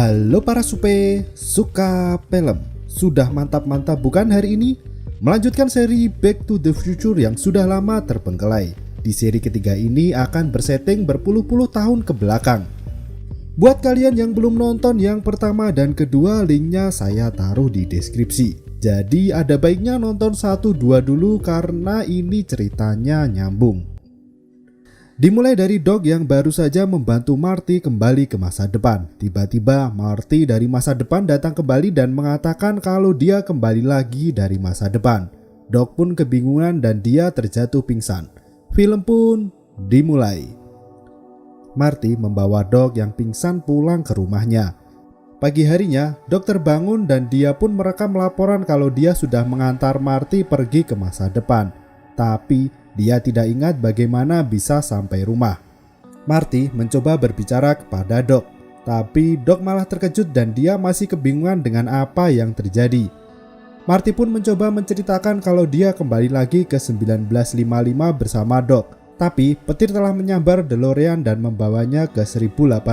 Halo para suka film. Sudah mantap-mantap bukan hari ini? Melanjutkan seri Back to the Future yang sudah lama terbengkelai. Di seri ketiga ini akan bersetting berpuluh-puluh tahun ke belakang. Buat kalian yang belum nonton yang pertama dan kedua, linknya saya taruh di deskripsi. Jadi ada baiknya nonton 1-2 dulu karena ini ceritanya nyambung. Dimulai dari Doc yang baru saja membantu Marty kembali ke masa depan. Tiba-tiba Marty dari masa depan datang kembali dan mengatakan kalau dia kembali lagi dari masa depan. Doc pun kebingungan dan dia terjatuh pingsan. Film pun dimulai. Marty membawa Doc yang pingsan pulang ke rumahnya. Pagi harinya, Doc terbangun dan dia pun merekam laporan kalau dia sudah mengantar Marty pergi ke masa depan. Tapi dia tidak ingat bagaimana bisa sampai rumah. Marty mencoba berbicara kepada Doc, tapi Doc malah terkejut dan dia masih kebingungan dengan apa yang terjadi. Marty pun mencoba menceritakan kalau dia kembali lagi ke 1955 bersama Doc, tapi petir telah menyambar DeLorean dan membawanya ke 1885.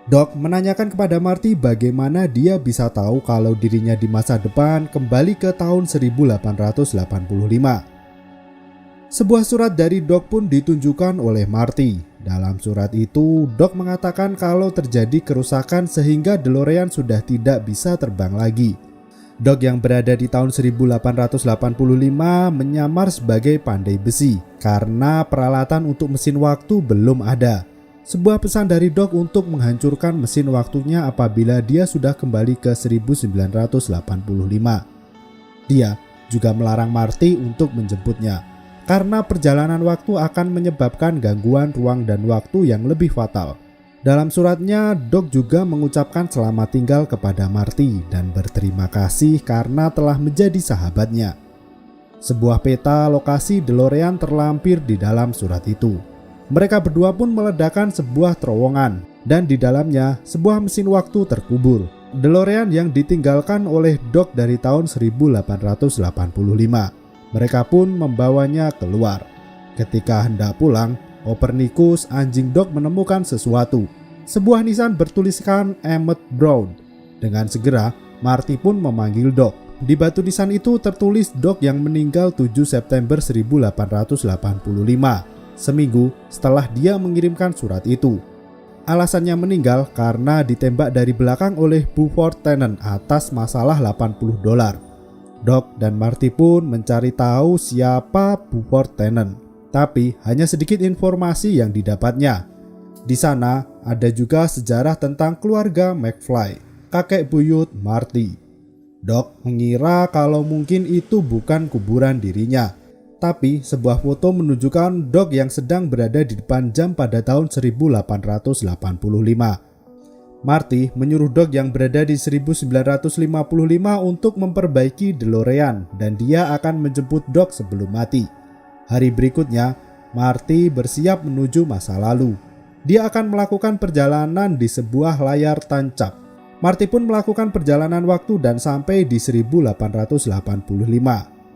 Doc menanyakan kepada Marty bagaimana dia bisa tahu kalau dirinya di masa depan kembali ke tahun 1885. Sebuah surat dari Doc pun ditunjukkan oleh Marty. Dalam surat itu, Doc mengatakan kalau terjadi kerusakan sehingga DeLorean sudah tidak bisa terbang lagi. Doc yang berada di tahun 1885 menyamar sebagai pandai besi karena peralatan untuk mesin waktu belum ada. Sebuah pesan dari Doc untuk menghancurkan mesin waktunya apabila dia sudah kembali ke 1985. Dia juga melarang Marty untuk menjemputnya, karena perjalanan waktu akan menyebabkan gangguan ruang dan waktu yang lebih fatal. Dalam suratnya, Doc juga mengucapkan selamat tinggal kepada Marty dan berterima kasih karena telah menjadi sahabatnya. Sebuah peta lokasi DeLorean terlampir di dalam surat itu. Mereka berdua pun meledakkan sebuah terowongan dan di dalamnya sebuah mesin waktu terkubur. DeLorean yang ditinggalkan oleh Doc dari tahun 1885. Mereka pun membawanya keluar. Ketika hendak pulang, Copernicus, anjing Doc, menemukan sesuatu. Sebuah nisan bertuliskan Emmett Brown. Dengan segera, Marty pun memanggil Doc. Di batu nisan itu tertulis Doc yang meninggal 7 September 1885, seminggu setelah dia mengirimkan surat itu. Alasannya meninggal karena ditembak dari belakang oleh Buford Tannen atas masalah $80. Doc dan Marty pun mencari tahu siapa Buford Tannen, tapi hanya sedikit informasi yang didapatnya. Di sana ada juga sejarah tentang keluarga McFly, kakek buyut Marty. Doc mengira kalau mungkin itu bukan kuburan dirinya, tapi sebuah foto menunjukkan Doc yang sedang berada di depan jam pada tahun 1885. Marty menyuruh Doc yang berada di 1955 untuk memperbaiki DeLorean dan dia akan menjemput Doc sebelum mati. Hari berikutnya, Marty bersiap menuju masa lalu. Dia akan melakukan perjalanan di sebuah layar tancap. Marty pun melakukan perjalanan waktu dan sampai di 1885.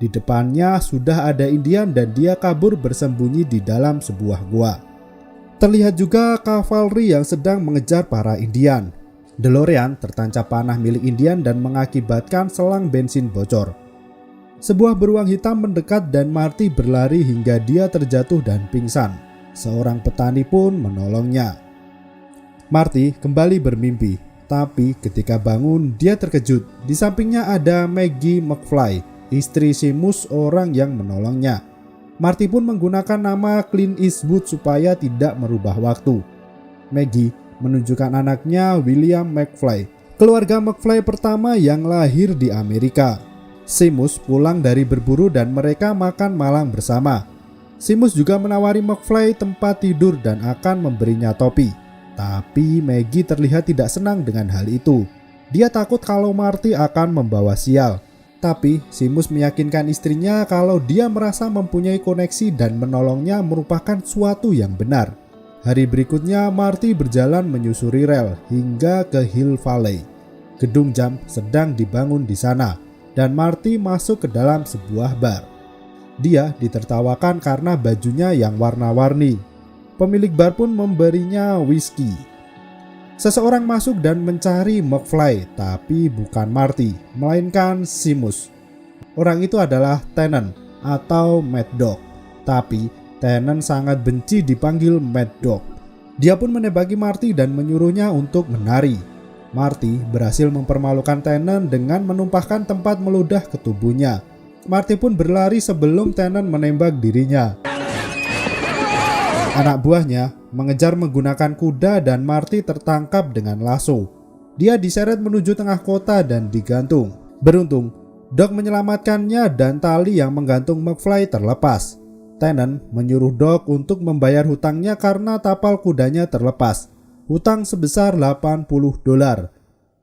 Di depannya sudah ada Indian dan dia kabur bersembunyi di dalam sebuah gua. Terlihat juga kavaleri yang sedang mengejar para Indian. DeLorean tertancap panah milik Indian dan mengakibatkan selang bensin bocor. Sebuah beruang hitam mendekat dan Marty berlari hingga dia terjatuh dan pingsan. Seorang petani pun menolongnya. Marty kembali bermimpi, tapi ketika bangun dia terkejut. Di sampingnya ada Maggie McFly, istri Seamus, orang yang menolongnya. Marty pun menggunakan nama Clint Eastwood supaya tidak merubah waktu. Maggie menunjukkan anaknya William McFly, keluarga McFly pertama yang lahir di Amerika. Seamus pulang dari berburu dan mereka makan malam bersama. Seamus juga menawari McFly tempat tidur dan akan memberinya topi. Tapi Maggie terlihat tidak senang dengan hal itu. Dia takut kalau Marty akan membawa sial. Tapi Seamus meyakinkan istrinya kalau dia merasa mempunyai koneksi dan menolongnya merupakan suatu yang benar. Hari berikutnya Marty berjalan menyusuri rel hingga ke Hill Valley. Gedung jam sedang dibangun di sana dan Marty masuk ke dalam sebuah bar. Dia ditertawakan karena bajunya yang warna-warni. Pemilik bar pun memberinya whisky. Seseorang masuk dan mencari McFly, tapi bukan Marty, melainkan Seamus. Orang itu adalah Tennant atau Mad Dog, tapi Tennant sangat benci dipanggil Mad Dog. Dia pun menembaki Marty dan menyuruhnya untuk menari. Marty berhasil mempermalukan Tennant dengan menumpahkan tempat meludah ke tubuhnya. Marty pun berlari sebelum Tennant menembak dirinya. Anak buahnya mengejar menggunakan kuda dan Marty tertangkap dengan lasso. Dia diseret menuju tengah kota dan digantung. Beruntung, Doc menyelamatkannya dan tali yang menggantung McFly terlepas. Tennant menyuruh Doc untuk membayar hutangnya karena tapal kudanya terlepas. Hutang sebesar $80.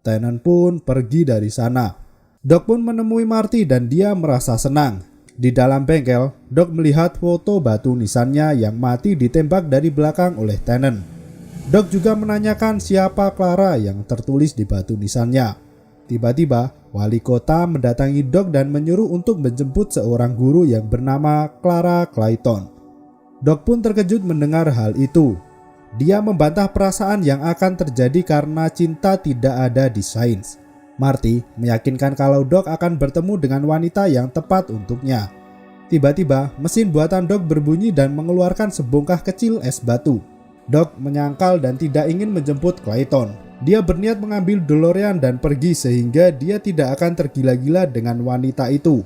Tennant pun pergi dari sana. Doc pun menemui Marty dan dia merasa senang. Di dalam bengkel, Doc melihat foto batu nisannya yang mati ditembak dari belakang oleh Tennant. Doc juga menanyakan siapa Clara yang tertulis di batu nisannya. Tiba-tiba, wali kota mendatangi Doc dan menyuruh untuk menjemput seorang guru yang bernama Clara Clayton. Doc pun terkejut mendengar hal itu. Dia membantah perasaan yang akan terjadi karena cinta tidak ada di sains. Marty meyakinkan kalau Doc akan bertemu dengan wanita yang tepat untuknya. Tiba-tiba, mesin buatan Doc berbunyi dan mengeluarkan sebongkah kecil es batu. Doc menyangkal dan tidak ingin menjemput Clayton. Dia berniat mengambil DeLorean dan pergi sehingga dia tidak akan tergila-gila dengan wanita itu.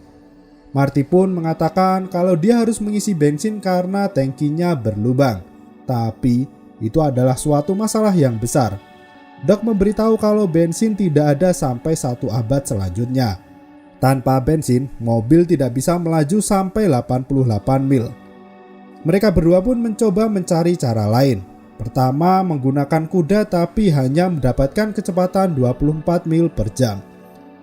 Marty pun mengatakan kalau dia harus mengisi bensin karena tangkinya berlubang. Tapi, itu adalah suatu masalah yang besar. Doc memberitahu kalau bensin tidak ada sampai 1 abad selanjutnya. Tanpa bensin, mobil tidak bisa melaju sampai 88 mil. Mereka berdua pun mencoba mencari cara lain. Pertama, menggunakan kuda tapi hanya mendapatkan kecepatan 24 mil per jam.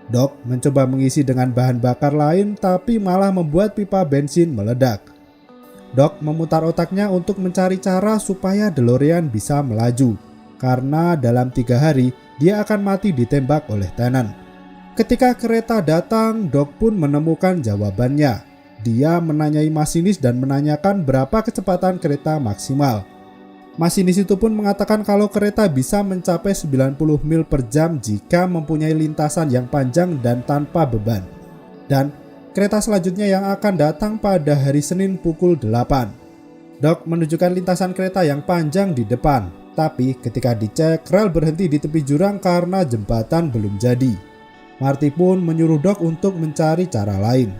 Doc mencoba mengisi dengan bahan bakar lain tapi malah membuat pipa bensin meledak. Doc memutar otaknya untuk mencari cara supaya DeLorean bisa melaju. Karena dalam 3 hari dia akan mati ditembak oleh Tennant. Ketika kereta datang, Doc pun menemukan jawabannya. Dia menanyai masinis dan menanyakan berapa kecepatan kereta maksimal. Masinis itu pun mengatakan kalau kereta bisa mencapai 90 mil per jam jika mempunyai lintasan yang panjang dan tanpa beban. Dan kereta selanjutnya yang akan datang pada hari Senin pukul 8. Doc menunjukkan lintasan kereta yang panjang di depan. Tapi ketika dicek, rel berhenti di tepi jurang karena jembatan belum jadi. Marty pun menyuruh Doc untuk mencari cara lain.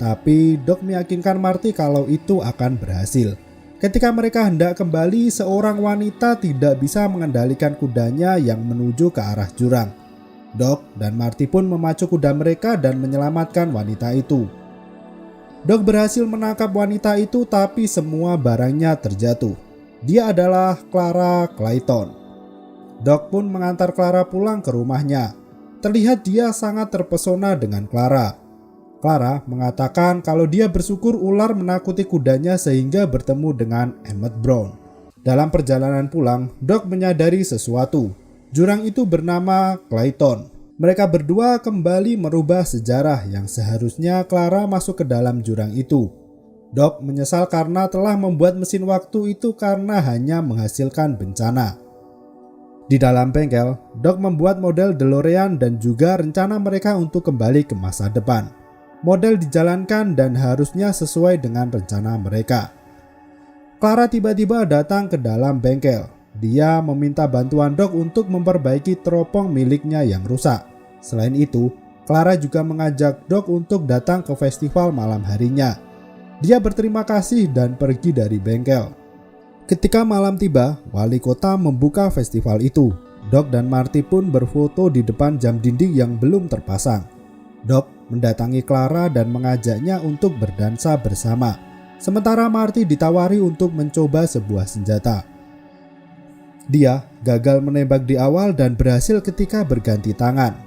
Tapi Doc meyakinkan Marty kalau itu akan berhasil. Ketika mereka hendak kembali, seorang wanita tidak bisa mengendalikan kudanya yang menuju ke arah jurang. Doc dan Marty pun memacu kuda mereka dan menyelamatkan wanita itu. Doc berhasil menangkap wanita itu tapi semua barangnya terjatuh. Dia adalah Clara Clayton. Doc pun mengantar Clara pulang ke rumahnya. Terlihat dia sangat terpesona dengan Clara. Clara mengatakan kalau dia bersyukur ular menakuti kudanya sehingga bertemu dengan Emmett Brown. Dalam perjalanan pulang, Doc menyadari sesuatu. Jurang itu bernama Clayton. Mereka berdua kembali merubah sejarah yang seharusnya Clara masuk ke dalam jurang itu. Doc menyesal karena telah membuat mesin waktu itu karena hanya menghasilkan bencana. Di dalam bengkel, Doc membuat model DeLorean dan juga rencana mereka untuk kembali ke masa depan. Model dijalankan dan harusnya sesuai dengan rencana mereka. Clara tiba-tiba datang ke dalam bengkel. Dia meminta bantuan Doc untuk memperbaiki teropong miliknya yang rusak. Selain itu, Clara juga mengajak Doc untuk datang ke festival malam harinya. Dia berterima kasih dan pergi dari bengkel. Ketika malam tiba, wali kota membuka festival itu. Doc dan Marty pun berfoto di depan jam dinding yang belum terpasang. Doc mendatangi Clara dan mengajaknya untuk berdansa bersama. Sementara Marty ditawari untuk mencoba sebuah senjata. Dia gagal menembak di awal dan berhasil ketika berganti tangan.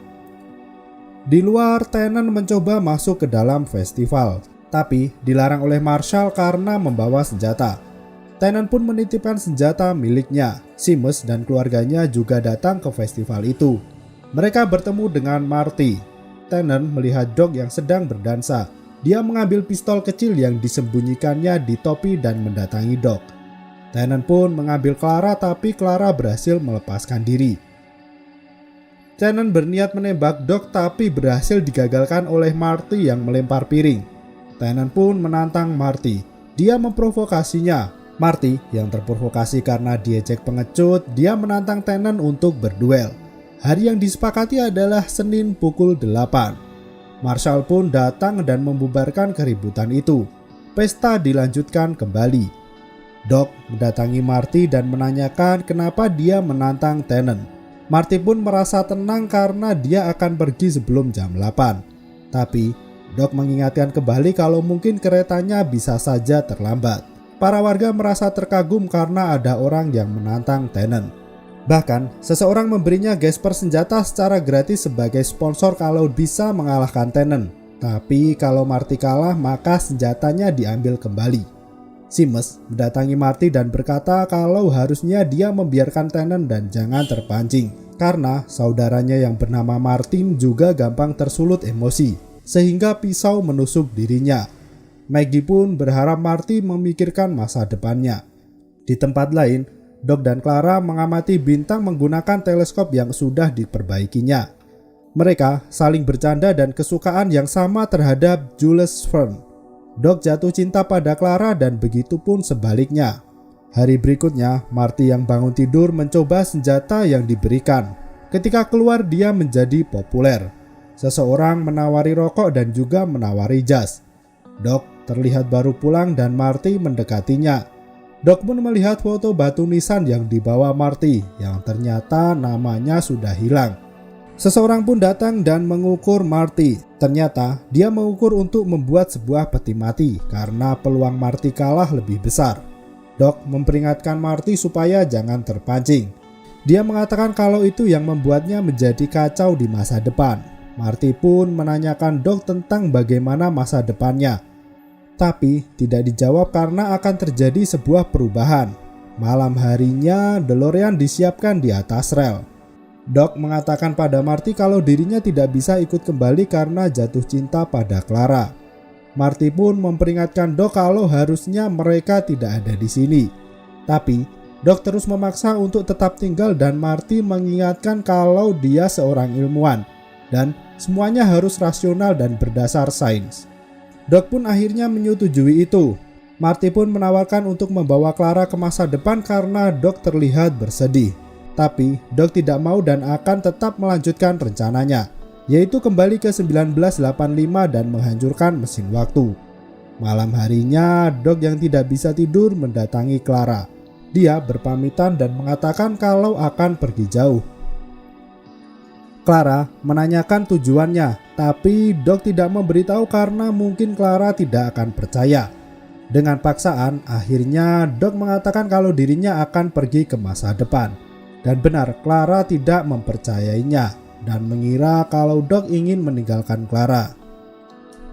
Di luar, Tennant mencoba masuk ke dalam festival, tapi dilarang oleh Marshall karena membawa senjata. Tennant pun menitipkan senjata miliknya. Seamus dan keluarganya juga datang ke festival itu. Mereka bertemu dengan Marty. Tennant melihat Doc yang sedang berdansa. Dia mengambil pistol kecil yang disembunyikannya di topi dan mendatangi Doc. Tennant pun mengambil Clara tapi Clara berhasil melepaskan diri. Tennant berniat menembak Doc tapi berhasil digagalkan oleh Marty yang melempar piring. Tennant pun menantang Marty. Dia memprovokasinya. Marty yang terprovokasi karena diejek pengecut, dia menantang Tennant untuk berduel. Hari yang disepakati adalah Senin pukul 8. Marshall pun datang dan membubarkan keributan itu. Pesta dilanjutkan kembali. Doc mendatangi Marty dan menanyakan kenapa dia menantang Tennant. Marty pun merasa tenang karena dia akan pergi sebelum jam 8. Tapi Doc mengingatkan kembali kalau mungkin keretanya bisa saja terlambat. Para warga merasa terkagum karena ada orang yang menantang Tennant. Bahkan seseorang memberinya gesper senjata secara gratis sebagai sponsor kalau bisa mengalahkan Tennant. Tapi kalau Marty kalah maka senjatanya diambil kembali. Seamus mendatangi Marty dan berkata kalau harusnya dia membiarkan Tennant dan jangan terpancing. Karena saudaranya yang bernama Martin juga gampang tersulut emosi, sehingga pisau menusuk dirinya. Maggie pun berharap Marty memikirkan masa depannya. Di tempat lain, Doc dan Clara mengamati bintang menggunakan teleskop yang sudah diperbaikinya. Mereka saling bercanda dan kesukaan yang sama terhadap Jules Verne. Doc jatuh cinta pada Clara dan begitu pun sebaliknya. Hari berikutnya, Marty yang bangun tidur mencoba senjata yang diberikan. Ketika keluar dia menjadi populer. Seseorang menawari rokok dan juga menawari jas. Doc terlihat baru pulang dan Marty mendekatinya. Doc pun melihat foto batu nisan yang dibawa Marty yang ternyata namanya sudah hilang. Seseorang pun datang dan mengukur Marty. Ternyata dia mengukur untuk membuat sebuah peti mati karena peluang Marty kalah lebih besar. Doc memperingatkan Marty supaya jangan terpancing. Dia mengatakan kalau itu yang membuatnya menjadi kacau di masa depan. Marty pun menanyakan Doc tentang bagaimana masa depannya. Tapi tidak dijawab karena akan terjadi sebuah perubahan. Malam harinya DeLorean disiapkan di atas rel. Doc mengatakan pada Marty kalau dirinya tidak bisa ikut kembali karena jatuh cinta pada Clara. Marty pun memperingatkan Doc kalau harusnya mereka tidak ada di sini. Tapi Doc terus memaksa untuk tetap tinggal dan Marty mengingatkan kalau dia seorang ilmuwan dan semuanya harus rasional dan berdasar sains. Doc pun akhirnya menyetujui itu. Marty pun menawarkan untuk membawa Clara ke masa depan karena Doc terlihat bersedih. Tapi Doc tidak mau dan akan tetap melanjutkan rencananya, yaitu kembali ke 1985 dan menghancurkan mesin waktu. Malam harinya, Doc yang tidak bisa tidur mendatangi Clara. Dia berpamitan dan mengatakan kalau akan pergi jauh. Clara menanyakan tujuannya, tapi Doc tidak memberitahu karena mungkin Clara tidak akan percaya. Dengan paksaan, akhirnya Doc mengatakan kalau dirinya akan pergi ke masa depan. Dan benar, Clara tidak mempercayainya dan mengira kalau Doc ingin meninggalkan Clara.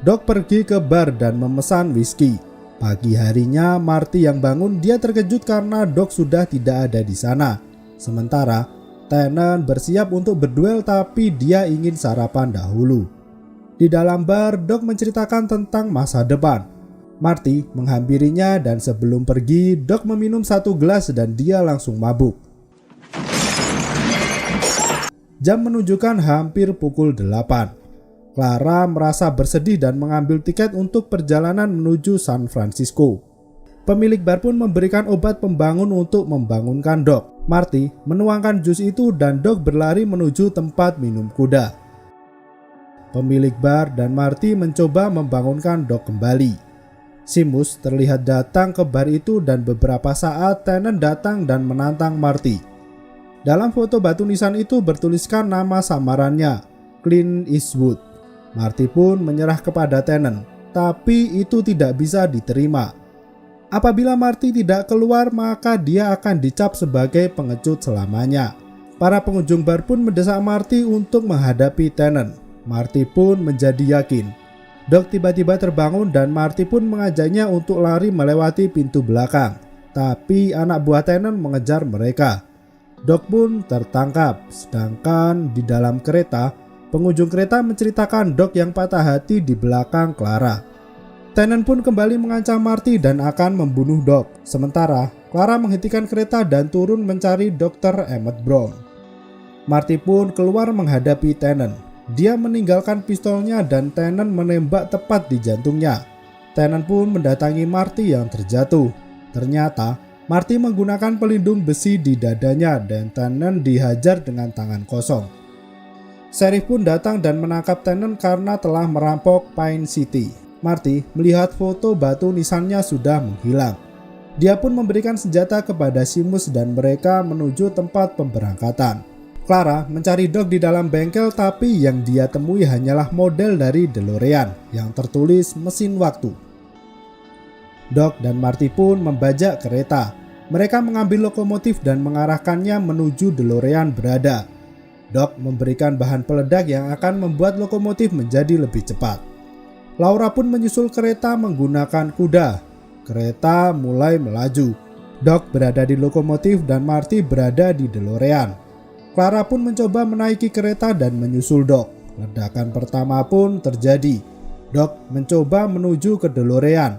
Doc pergi ke bar dan memesan whisky. Pagi harinya, Marty yang bangun, dia terkejut karena Doc sudah tidak ada di sana. Sementara Tennant bersiap untuk berduel tapi dia ingin sarapan dahulu. Di dalam bar, Doc menceritakan tentang masa depan. Marty menghampirinya dan sebelum pergi, Doc meminum satu gelas dan dia langsung mabuk. Jam menunjukkan hampir pukul 8. Clara merasa bersedih dan mengambil tiket untuk perjalanan menuju San Francisco. Pemilik bar pun memberikan obat pembangun untuk membangunkan Doc. Marty menuangkan jus itu dan Doc berlari menuju tempat minum kuda. Pemilik bar dan Marty mencoba membangunkan Doc kembali. Seamus terlihat datang ke bar itu dan beberapa saat Tennant datang dan menantang Marty. Dalam foto batu nisan itu bertuliskan nama samarannya, Clint Eastwood. Marty pun menyerah kepada Tennant, tapi itu tidak bisa diterima. Apabila Marty tidak keluar, maka dia akan dicap sebagai pengecut selamanya. Para pengunjung bar pun mendesak Marty untuk menghadapi Tennant. Marty pun menjadi yakin. Doc tiba-tiba terbangun dan Marty pun mengajaknya untuk lari melewati pintu belakang. Tapi anak buah Tennant mengejar mereka. Doc pun tertangkap, sedangkan di dalam kereta, pengunjung kereta menceritakan Doc yang patah hati di belakang Clara. Tennant pun kembali mengancam Marty dan akan membunuh Doc. Sementara Clara menghentikan kereta dan turun mencari Dr. Emmett Brown. Marty pun keluar menghadapi Tennant. Dia meninggalkan pistolnya dan Tennant menembak tepat di jantungnya. Tennant pun mendatangi Marty yang terjatuh. Ternyata Marty menggunakan pelindung besi di dadanya dan Tennant dihajar dengan tangan kosong. Sheriff pun datang dan menangkap Tennant karena telah merampok Pine City. Marty melihat foto batu nisannya sudah menghilang. Dia pun memberikan senjata kepada Seamus dan mereka menuju tempat pemberangkatan. Clara mencari Doc di dalam bengkel tapi yang dia temui hanyalah model dari DeLorean yang tertulis mesin waktu. Doc dan Marty pun membajak kereta. Mereka mengambil lokomotif dan mengarahkannya menuju DeLorean berada. Doc memberikan bahan peledak yang akan membuat lokomotif menjadi lebih cepat. Laura pun menyusul kereta menggunakan kuda. Kereta mulai melaju. Doc berada di lokomotif dan Marty berada di DeLorean. Clara pun mencoba menaiki kereta dan menyusul Doc. Ledakan pertama pun terjadi. Doc mencoba menuju ke DeLorean.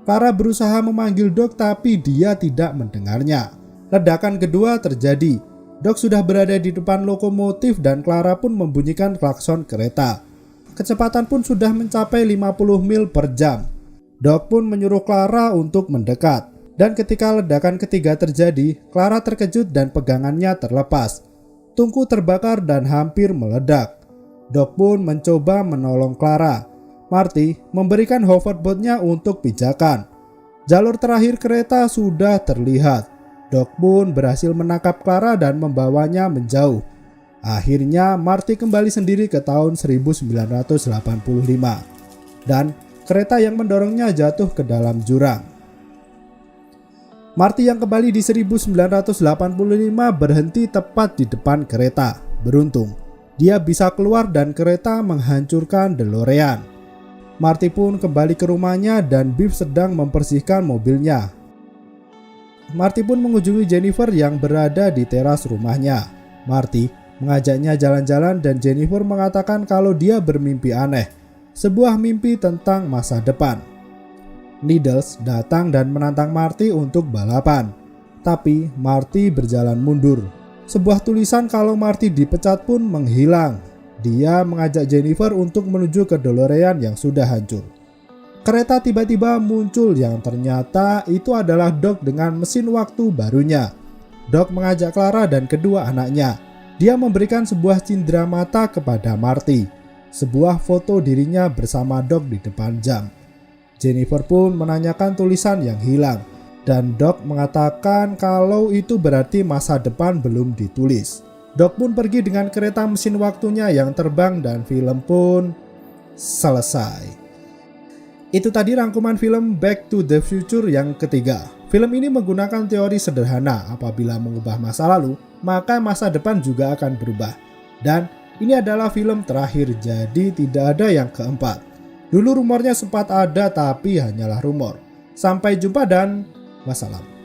Clara berusaha memanggil Doc tapi dia tidak mendengarnya. Ledakan kedua terjadi. Doc sudah berada di depan lokomotif dan Clara pun membunyikan klakson kereta. Kecepatan pun sudah mencapai 50 mil per jam. Doc pun menyuruh Clara untuk mendekat. Dan ketika ledakan ketiga terjadi, Clara terkejut dan pegangannya terlepas. Tungku terbakar dan hampir meledak. Doc pun mencoba menolong Clara. Marty memberikan hoverboardnya untuk pijakan. Jalur terakhir kereta sudah terlihat. Doc pun berhasil menangkap Clara dan membawanya menjauh. Akhirnya Marty kembali sendiri ke tahun 1985. Dan kereta yang mendorongnya jatuh ke dalam jurang. Marty yang kembali di 1985 berhenti tepat di depan kereta. Beruntung, dia bisa keluar dan kereta menghancurkan DeLorean. Marty pun kembali ke rumahnya dan Biff sedang membersihkan mobilnya. Marty pun mengunjungi Jennifer yang berada di teras rumahnya. Marty mengajaknya jalan-jalan dan Jennifer mengatakan kalau dia bermimpi aneh. Sebuah mimpi tentang masa depan. Needles datang dan menantang Marty untuk balapan. Tapi Marty berjalan mundur. Sebuah tulisan kalau Marty dipecat pun menghilang. Dia mengajak Jennifer untuk menuju ke DeLorean yang sudah hancur. Kereta tiba-tiba muncul yang ternyata itu adalah Doc dengan mesin waktu barunya. Doc mengajak Clara dan kedua anaknya. Dia memberikan sebuah cindera mata kepada Marty. Sebuah foto dirinya bersama Doc di depan jam. Jennifer pun menanyakan tulisan yang hilang. Dan Doc mengatakan kalau itu berarti masa depan belum ditulis. Doc pun pergi dengan kereta mesin waktunya yang terbang dan film pun selesai. Itu tadi rangkuman film Back to the Future yang ketiga. Film ini menggunakan teori sederhana. Apabila mengubah masa lalu, maka masa depan juga akan berubah. Dan ini adalah film terakhir, jadi tidak ada yang keempat. Dulu rumornya sempat ada tapi hanyalah rumor. Sampai jumpa dan wassalam.